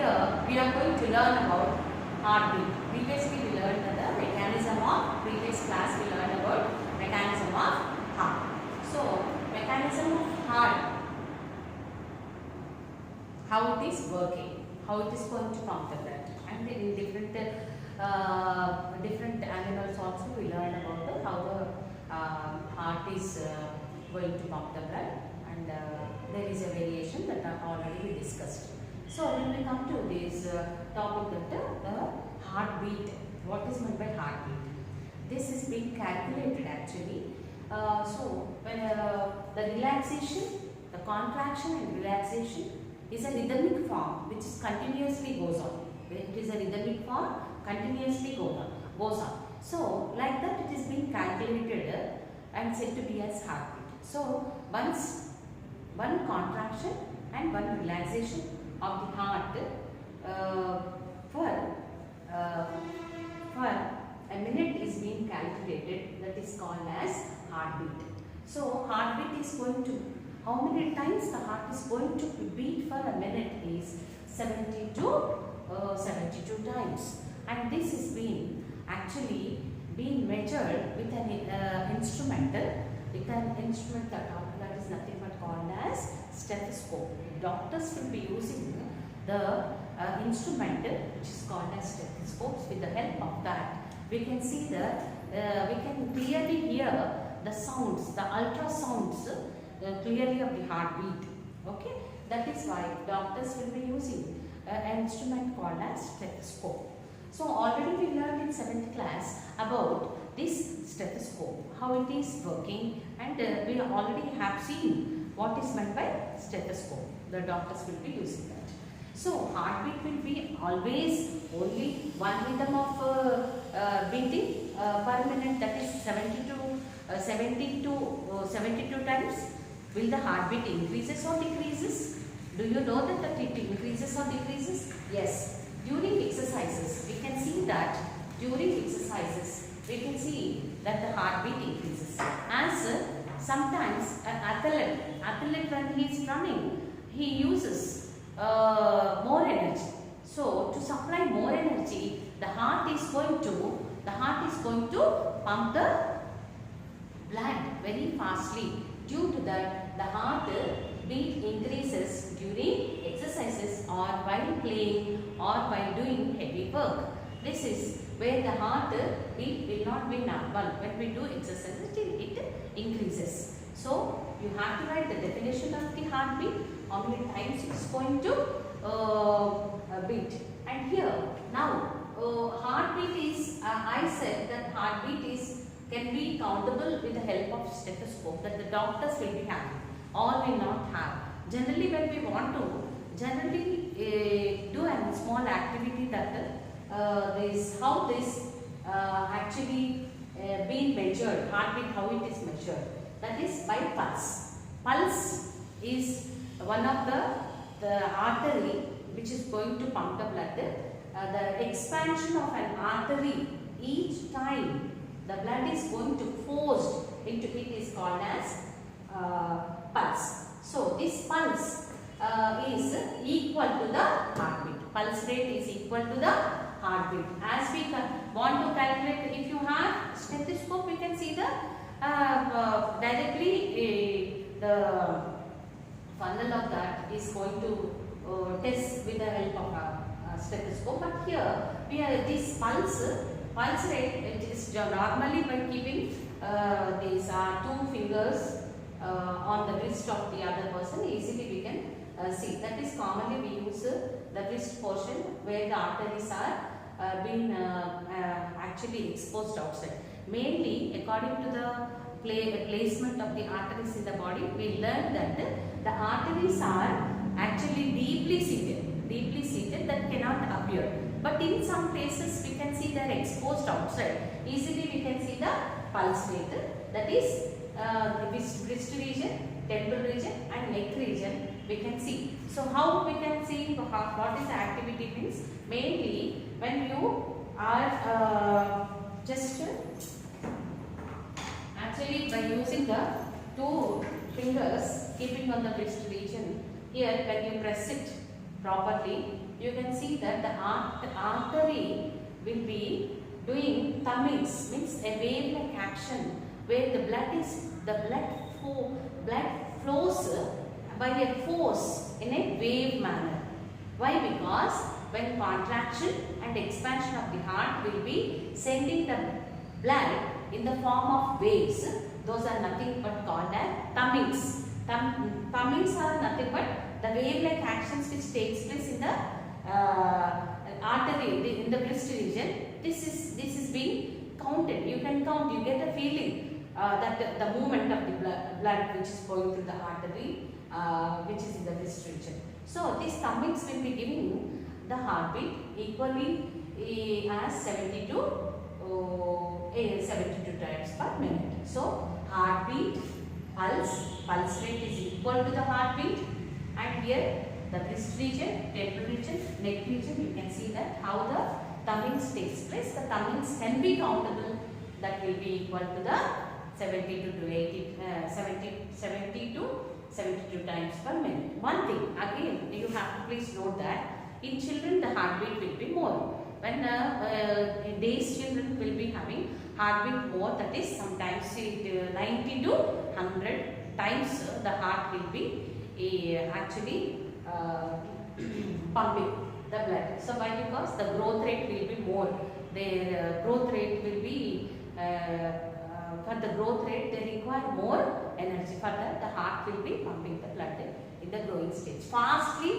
here we are going to learn about heartbeat. Previously we learned the mechanism of, previous class we learned about mechanism of heart. So mechanism of heart, how it is working, how it is going to pump the blood, and in different animals also we learned about how the heart is going to pump the blood, and there is a variation that I already we discussed. So when we come to this topic that the heartbeat, what is meant by heartbeat? This is being calculated actually. So when the relaxation, the contraction and relaxation is a rhythmic form which is continuously goes on. It is a rhythmic form, continuously goes on. So like that it is being calculated and said to be as heartbeat. So once one contraction and one relaxation of the heart for a minute is being calculated, that is called as heartbeat. So heartbeat is going to, how many times the heart is going to beat for a minute is 72 times, and this is being actually being measured with an instrument that is nothing but called as stethoscope. Doctors will be using the instrument which is called as stethoscopes. With the help of that we can see that we can clearly hear the sounds, the ultrasounds clearly of the heartbeat. Okay, that is why doctors will be using an instrument called as stethoscope. So already we learned in 7th class about this stethoscope, how it is working, and we already have seen what is meant by stethoscope. The doctors will be using that. So heartbeat will be always only one rhythm of beating per minute, that is 72 times. Will the heartbeat increases or decreases? Do you know that it increases or decreases? Yes. During exercises, we can see that during exercises, we can see that the heartbeat increases. As sometimes an athlete when he is running, he uses more energy. So to supply more energy, the heart is going to pump the blood very fastly. Due to that, the heart beat increases during exercises or while playing or while doing heavy work. This is where the heart beat will not be normal. When we do exercises, it increases. So you have to write the definition of the heartbeat, how many times it is going to beat. And here now heartbeat is, I said that heartbeat can be countable with the help of stethoscope, that the doctors will be having, all will not have. Generally when we want to do a small activity that how this actually being measured, heartbeat, how it is measured, that is by pulse. Pulse is one of the artery which is going to pump the blood. The expansion of an artery, each time the blood is going to force into it is called as pulse. So this pulse is equal to the heartbeat. Pulse rate is equal to the heartbeat. As we want to calculate, if you have stethoscope, we can see the directly the funnel of that is going to test with the help of a stethoscope. But here we have this pulse rate. It is normally by keeping these 2 fingers on the wrist of the other person. Easily we can see. That is commonly we use the wrist portion where the arteries are being actually exposed outside. Mainly according to the placement of the arteries in the body, we learned that the arteries are actually deeply seated that cannot appear. But in some places we can see they are exposed outside. Easily we can see the pulse rate, that is the wrist region, temple region and neck region we can see. So how we can see what is the activity means? Mainly when you are just actually by using the 2 fingers keeping on the wrist region, here when you press it properly, you can see that the artery will be doing thumbings, means a wave-like action where the blood flows by a force in a wave manner. Why? Because when contraction and expansion of the heart will be sending the blood in the form of waves, those are nothing but called as thumbings. Thumbings are nothing but the wave-like actions which takes place in the artery, in the wrist region. This is being counted. You can count. You get a feeling that the movement of the blood which is going through the artery, which is in the wrist region. So these thumbings will be giving the heartbeat equally as 72 times per minute. So heartbeat, pulse rate is equal to the heartbeat, and here the wrist region, temple region, neck region, you can see that how the thumbings takes place. The thumbings can be countable, that will be equal to the 70 to 72 times per minute. One thing again, you have to please note that in children the heartbeat will be more. When days children will be having heartbeat more, that is sometimes 90 to 100 times the heart will be actually pumping the blood. So why? Because the growth rate will be more. Their growth rate will be for the growth rate they require more energy. For that the heart will be pumping the blood in the growing stage. Fastly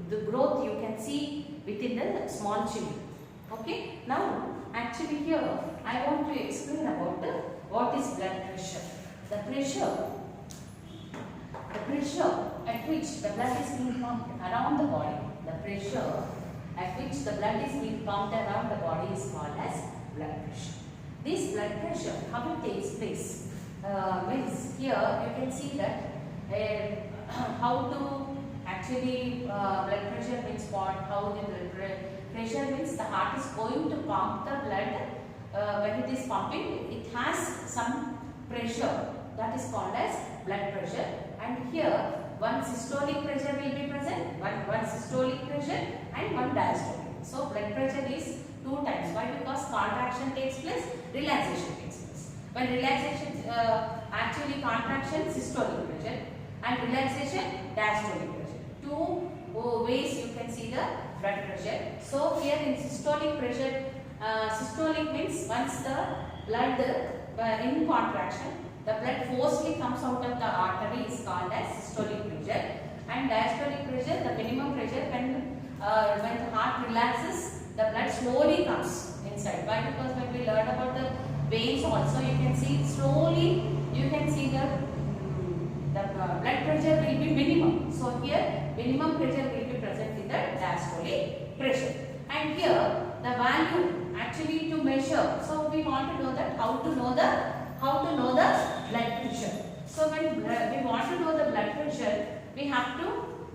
the growth you can see within the small children. Okay. Now actually here I want to explain about what is blood pressure. The pressure at which the blood is being pumped around the body. The pressure at which the blood is being pumped around the body is called as blood pressure. This blood pressure, how it takes place, means here you can see that how to actually blood pressure means what, how the blood pressure means the heart is going to pump the blood. When it is pumping, it has some pressure, that is called as blood pressure, and here one systolic pressure will be present, one systolic pressure and one diastolic. So blood pressure is two times. Why? Because contraction takes place, relaxation takes place. When relaxation, actually contraction, systolic pressure, and relaxation, diastolic pressure. Two ways you can see the blood pressure. So here in systolic pressure, systolic means once the blood in contraction, the blood forcefully comes out of the artery is called as systolic pressure, and diastolic pressure, the minimum pressure when the heart relaxes, the blood slowly comes inside. Why? Because when we learn about the veins also, you can see slowly, you can see the blood pressure will be minimum. So here minimum pressure will be present in the diastolic pressure. And here the value actually to measure. So we want to know that how to know the blood pressure. So when we want to know the blood pressure, we have to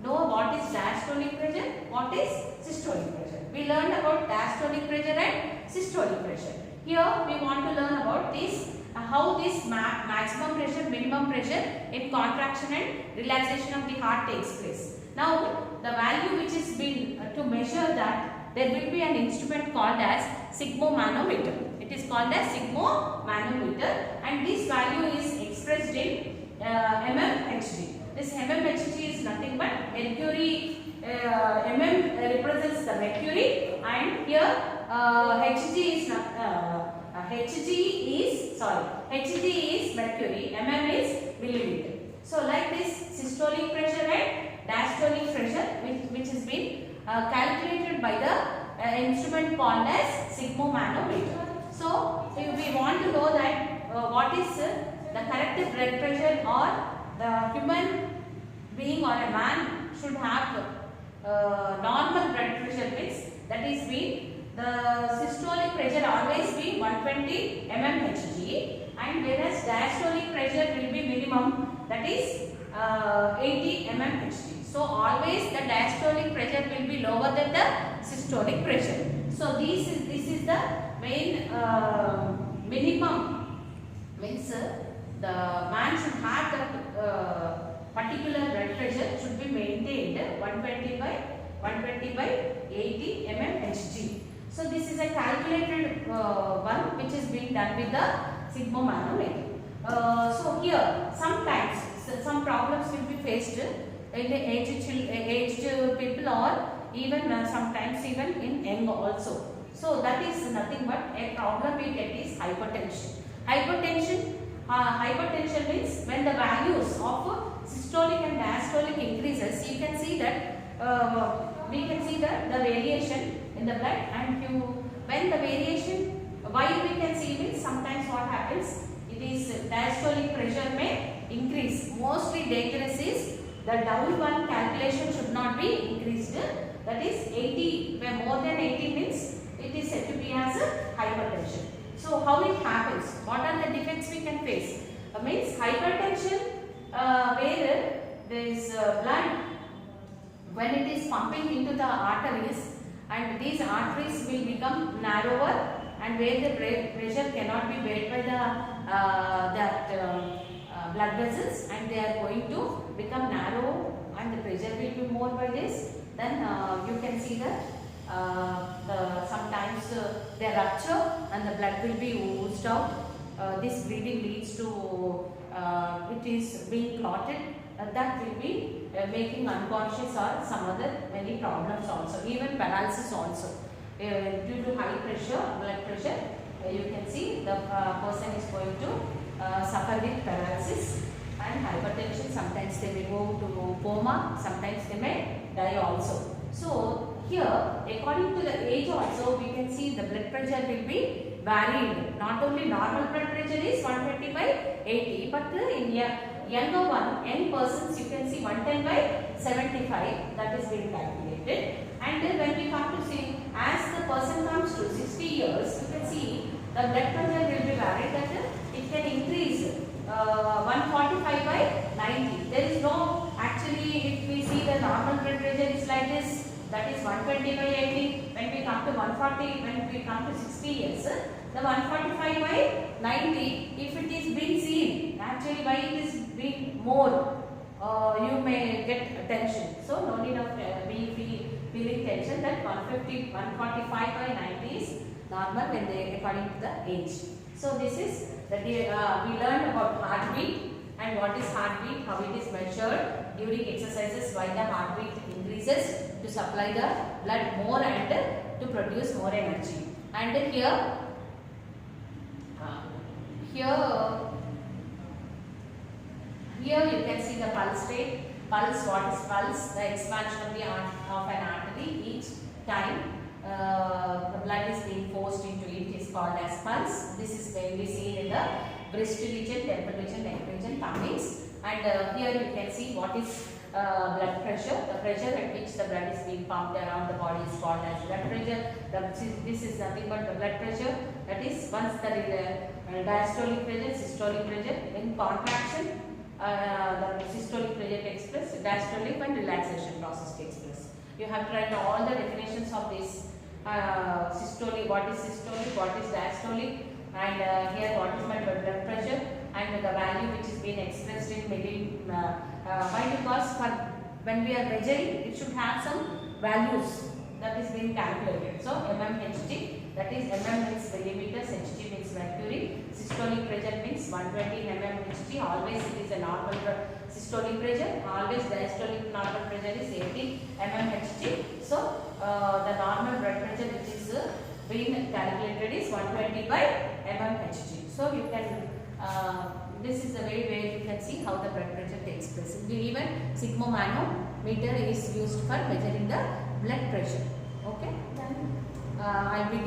know what is diastolic pressure, what is systolic pressure. We learned about diastolic pressure and systolic pressure. Here we want to learn about this, how this maximum pressure, minimum pressure in contraction and relaxation of the heart takes place. Now the value which is been to measure that, there will be an instrument called as sigmomanometer. It is called as sigmomanometer, and this value is expressed in mmHg. This mmHg is nothing but mercury. mm represents the mercury, and here Hg is mercury, mm is milliliter. So like this systolic pressure and diastolic pressure which has been calculated by the instrument called as sigmomanometer. So we want to know that what is the correct blood pressure, or the human being or a man should have normal blood pressure means, that is the systolic pressure always be 120 mmHg, and whereas diastolic pressure will be minimum, that is 80 mmHg. So always the diastolic pressure will be lower than the systolic pressure. So this is the main minimum, means the man should have that particular blood pressure should be maintained 120 by 120 by 80 mmHg. So this is a calculated one which is being done with the sigmomanometer. So here sometimes some problems will be faced in the aged people, or even sometimes even in young also. So that is nothing but a problem we get is hypertension. Hypertension means when the values of systolic and diastolic increases, you can see that we can see the variation in the blood, and when the variation, why we can see means sometimes what happens, it is diastolic pressure may increase. Mostly dangerous is the double one calculation should not be increased, that is 80, when more than 80 means it is said to be as a hypertension. So how it happens, what are the defects we can face? Means hypertension where there is blood, when it is pumping into the arteries, and these arteries will become narrower, and where the pressure cannot be bear by the blood vessels, and they are going to become narrow, and the pressure will be more by this, then you can see that sometimes they rupture and the blood will be oozed out. This bleeding leads to it is being clotted, that will be making unconscious or some other many problems also, even paralysis also. Due to high pressure, blood pressure, you can see the person is going to suffer with paralysis and hypertension. Sometimes they may go to coma, sometimes they may die also. So here, according to the age also, we can see the blood pressure will be varied. Not only normal blood pressure is 120 by 80, but in younger one, young persons, you can see 110 by 75, that is being calculated. And then when we come to see, as the person comes to 60 years, you can see the blood pressure will be varied, that it can increase 145 by 90. There is no, actually if we see the normal blood pressure is like this, that is 120 by 80. When we come to 140, when we come to 60 years, the 145 by 90, if it is being seen, actually why it is being more, you may get tension. So no need of feeling tension, that 150, 145 by 90 is normal when they according to the age. So this is that we learned about heartbeat and what is heartbeat, how it is measured during exercises, why the heartbeat increases to supply the blood more and to produce more energy. And here you can see the pulse rate. Pulse, what is pulse? The expansion of an artery each time the blood is being forced into it is called as pulse. This is mainly seen in the breast region, temple region, neck region, tummies. And here you can see what is blood pressure. The pressure at which the blood is being pumped around the body is called as blood pressure. This is nothing but the blood pressure. That is once the diastolic pressure, systolic pressure, in contraction, the systolic pressure takes place, diastolic when relaxation process takes place. You have to write all the definitions of this systolic, what is systolic, what is diastolic, and here what is my blood pressure, and the value which is being expressed in milli. Why? Because when we are measuring, it should have some values that is being calculated. So mmHg, that is mm means millimeters, Hg means mercury. Systolic pressure means 120 mmHg. Always it is a normal systolic pressure. Always diastolic normal pressure is 80 mmHg. So the normal blood pressure which is being calculated is 120 by mmHg. So you can this is the way where you can see how the blood pressure takes place. Even sigmomanometer is used for measuring the blood pressure. Okay, then I will be